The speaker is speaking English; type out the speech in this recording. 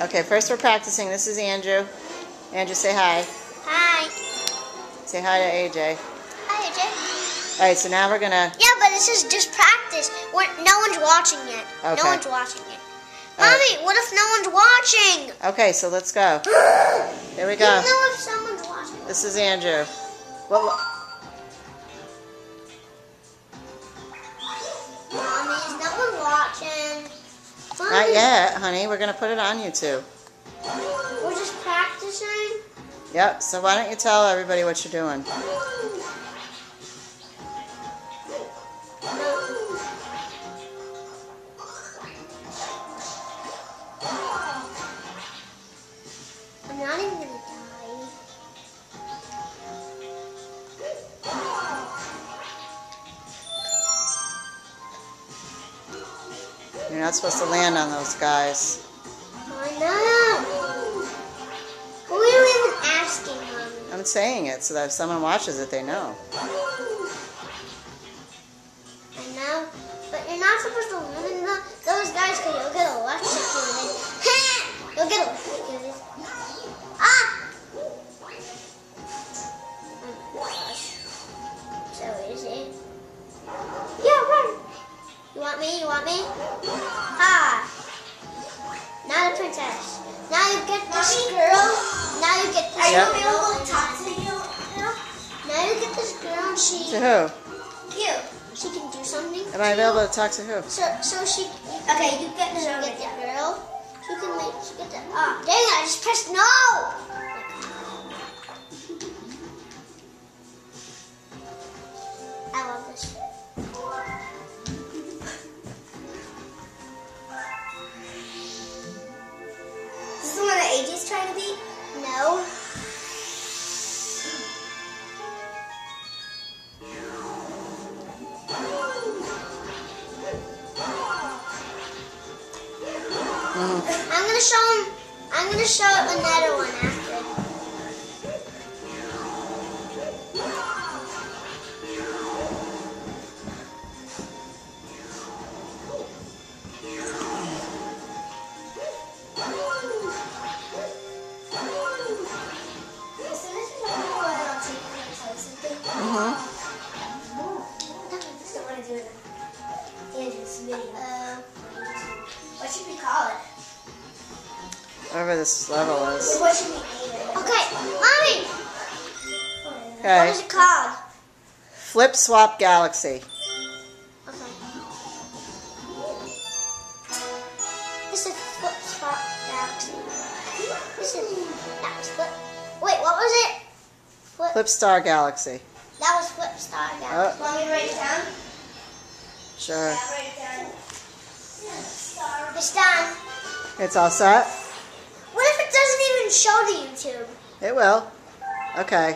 Okay, first we're practicing. This is Andrew. Andrew, say hi. Hi. Say hi to AJ. Hi, AJ. Alright, so now we're gonna... Yeah, but this is just practice. No one's watching yet. Okay. No one's watching it. All Mommy, right. what if no one's watching? Okay, so let's go. Here we You go. know if someone's watching. This is Andrew. What? Mommy, is no one watching? Mommy, Not yet, honey. We're gonna put it on YouTube. we're just practicing. Yep, so why don't you tell everybody what you're doing? I'm not even gonna die. You're not supposed to land on those guys. I know. Who are you even asking, Mommy? I'm saying it so that if someone watches it, they know. I know, but you're not supposed to live in those guys because you'll get electrocuted. You'll get electrocuted. Ah! Oh my gosh. So easy. Yeah, run. You want me? You want me? Ha! Now the princess. Now you get this girl. Now you get this Yep. girl. Talk to you. Now you get this girl and she... To who? You. She can do something. Am I available to talk to who? So she. Okay, you get the girl. She can make. She get the. Ah, dang it! I just pressed no. I love this. Is this the one that AJ's trying to beat? No. I'm gonna show another one after. As soon as you know what I'll take you to tell you something. I just don't want to do it in Andrew's video. What should we call it? Whatever this level is. What should we name it? Okay, Mommy. What Okay. is it called? Flip Swap Galaxy. Okay. This is Flip Swap Galaxy. This is that was Flip. Wait, what was it? Flip Star Galaxy. That was Flip Star Galaxy. Want me to write it down? Sure. Yeah, write it down. It's done. It's all set? What if it doesn't even show the YouTube? It will. Okay.